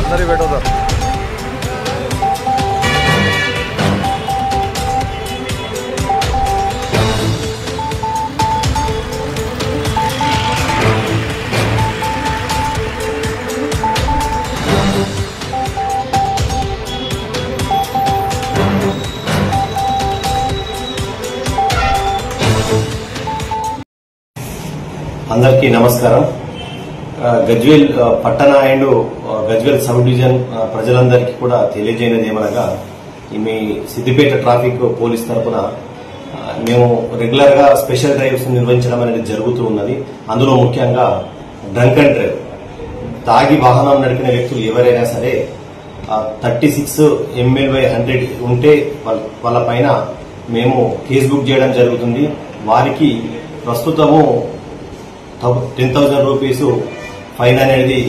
अंदर ही बैठो सर। అందరికీ నమస్కారం। గజ్వేల్ పట్టణ అండ్ గజ్వేల్ సబ్ డివిజన్ ప్రజలందరికీ కూడా తెలియజేయనిది ఏమనగా మీ సిద్దిపేట ట్రాఫిక్ పోలీస్ తరపున మేము రెగ్యులర్ గా స్పెషల్ డ్రైవ్స్ నిర్వహించడం అనేది జరుగుతూ ఉన్నది। అందులో ముఖ్యంగా డ్రంక్ అండ్ డ్రైవ్ తాగి వాహనం నడిపిన వ్యక్తులు ఎవరైనా సరే 36 ml/100 ఉంటే వాళ్ళ పైన మేము కేసు బుక్ చేయడం జరుగుతుంది। వారికి ప్రస్తుతము 10,000 రూపీస్ ఫైన్ అనేది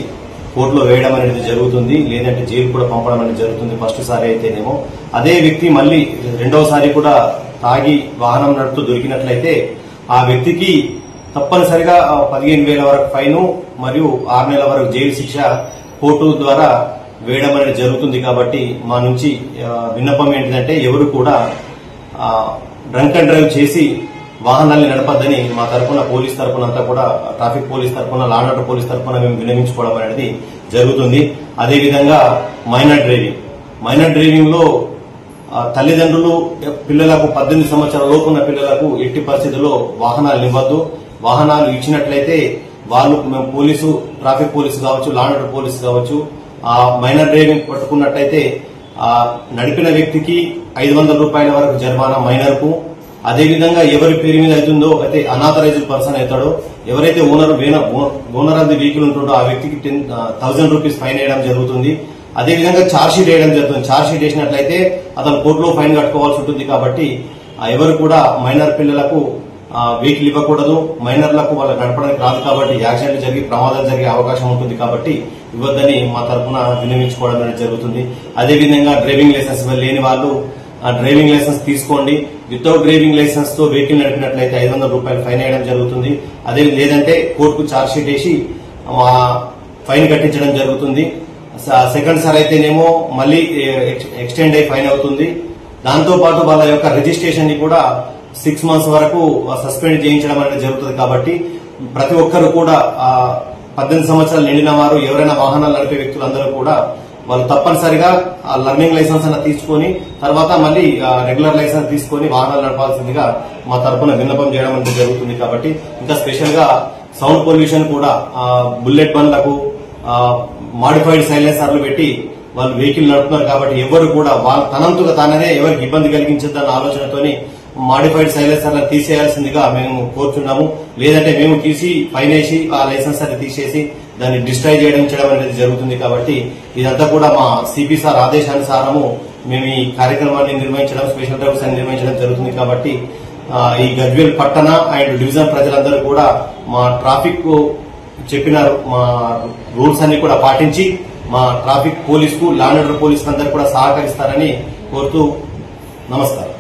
కోర్టులో వేయడం అనేది జరుగుతుంది, లేదంటే జైలు కూడా పంపడం అనేది జరుగుతుంది ఫస్ట్ సారి అయితేనేమో। అదే వ్యక్తి మళ్ళీ రెండవసారి కూడా తాగి వాహనం నడుపుతూ దొరికినట్లయితే ఆ వ్యక్తికి తప్పనిసరిగా 15,000 వరకు ఫైన్ మరియు 6 నెలల వరకు జైలు శిక్ష కోర్టు ద్వారా వేయడం అనేది జరుగుతుంది। కాబట్టి మా నుంచి విన్నపం ఏంటంటే ఎవరు కూడా డ్రంక్ అండ్ డ్రైవ్ చేసి వాహనాన్ని నడపద్దని మా తరఫున పోలీస్ తరఫున అంతా కూడా ట్రాఫిక్ పోలీస్ తరఫున లా అండ్ ఆర్డర్ పోలీస్ తరఫున మేము విన్నవించుకోవడం అనేది జరుగుతుంది। అదేవిధంగా మైనర్ డ్రైవింగ్ లో తల్లిదండ్రులు పిల్లలకు 18 సంవత్సరాల లోపు ఉన్న పిల్లలకు ఎట్టి పరిస్థితుల్లో వాహనాలు ఇవ్వద్దు। వాహనాలు ఇచ్చినట్లయితే వాళ్ళు మేము పోలీసు ట్రాఫిక్ పోలీసు కావచ్చు, లా అండ్ ఆర్డర్ పోలీసు కావచ్చు, ఆ మైనర్ డ్రైవింగ్ పట్టుకున్నట్లయితే నడిపిన వ్యక్తికి 500 రూపాయల వరకు జరిమానా మైనర్ కు। అదేవిధంగా ఎవరి పేరు మీద అవుతుందో అయితే అనాథరైజ్డ్ పర్సన్ అవుతాడో, ఎవరైతే ఓనర్ ఆఫ్ ది వెహికల్ ఉంటుండో ఆ వ్యక్తికి 10,000 రూపీస్ ఫైన్ వేయడం జరుగుతుంది। అదేవిధంగా ఛార్జ్ షీట్ వేయడం జరుగుతుంది। ఛార్జ్ షీట్ వేసినట్లయితే అతను కోర్టులో ఫైన్ కట్టుకోవాల్సి ఉంటుంది। కాబట్టి ఎవరు కూడా మైనర్ పిల్లలకు వెహికల్ ఇవ్వకూడదు, మైనర్లకు వాళ్ళకి నడపడానికి రాదు కాబట్టి యాక్సిడెంట్ జరిగి ప్రమాదాలు జరిగే అవకాశం ఉంటుంది। కాబట్టి ఇవ్వద్దని మా తరఫున విన్నవించుకోవడం అనేది జరుగుతుంది। అదేవిధంగా డ్రైవింగ్ లైసెన్స్ లేని వాళ్ళు డ్రైవింగ్ లైసెన్స్ తీసుకోండి। వితౌట్ డ్రైవింగ్ లైసెన్స్ తో వెహికల్ నడిపినట్లయితే 500 రూపాయలు ఫైన్ వేయడం జరుగుతుంది। అదే లేదంటే కోర్టుకు ఛార్జ్ షీట్ వేసి ఫైన్ కట్టించడం జరుగుతుంది। సెకండ్ సార్ అయితేనేమో మళ్ళీ ఎక్స్టెండ్ అయి ఫైన్ అవుతుంది। దాంతో పాటు వాళ్ళ యొక్క రిజిస్ట్రేషన్ ని కూడా 6 మంత్స్ వరకు సస్పెండ్ చేయించడం అనేది జరుగుతుంది। కాబట్టి ప్రతి ఒక్కరు కూడా 18 సంవత్సరాలు నిండిన వారు ఎవరైనా వాహనాలు నడిపే వ్యక్తులందరూ కూడా వాళ్ళు తప్పనిసరిగా లర్నింగ్ లైసెన్స్ అన్న తీసుకుని తర్వాత మళ్ళీ రెగ్యులర్ లైసెన్స్ తీసుకుని వాహనాలు నడపాల్సిందిగా మా తరఫున విన్నపం చేయడం అనేది జరుగుతుంది। కాబట్టి ఇంకా స్పెషల్ గా సౌండ్ పొల్యూషన్ కూడా బుల్లెట్ బండ్లకు మాడిఫైడ్ సైలెన్సర్లు పెట్టి వాళ్ళు వెహికల్ నడుపుతున్నారు। కాబట్టి ఎవరు కూడా వాళ్ళ తనంతుగా తాననే ఎవరికి ఇబ్బంది కలిగించద్దన్న ఆలోచనతోని మాడిఫైడ్ సైలెన్సర్లను తీసేయాల్సిందిగా మేము కోరుచున్నాము। లేదంటే మేము తీసి ఫైన్ వేసి ఆ లైసెన్స్ అది తీసేసి దాన్ని డిస్ట్రాయ్ చేయడం అనేది జరుగుతుంది। కాబట్టి ఇదంతా కూడా మా సిపి సార్ ఆదేశానుసారము మేము ఈ కార్యక్రమాన్ని నిర్వహించడం, స్పెషల్ డ్రైవ్స్ అని నిర్వహించడం జరుగుతుంది। కాబట్టి ఈ గజ్వేల్ పట్టణ అండ్ డివిజన్ ప్రజలందరూ కూడా మా ట్రాఫిక్ చెప్పిన మా రూల్స్ అన్ని కూడా పాటించి మా ట్రాఫిక్ పోలీసుకు, లా అండ్ ఆర్డర్ పోలీసుకు అందరూ కూడా సహకరిస్తారని కోరుతూ నమస్కారం।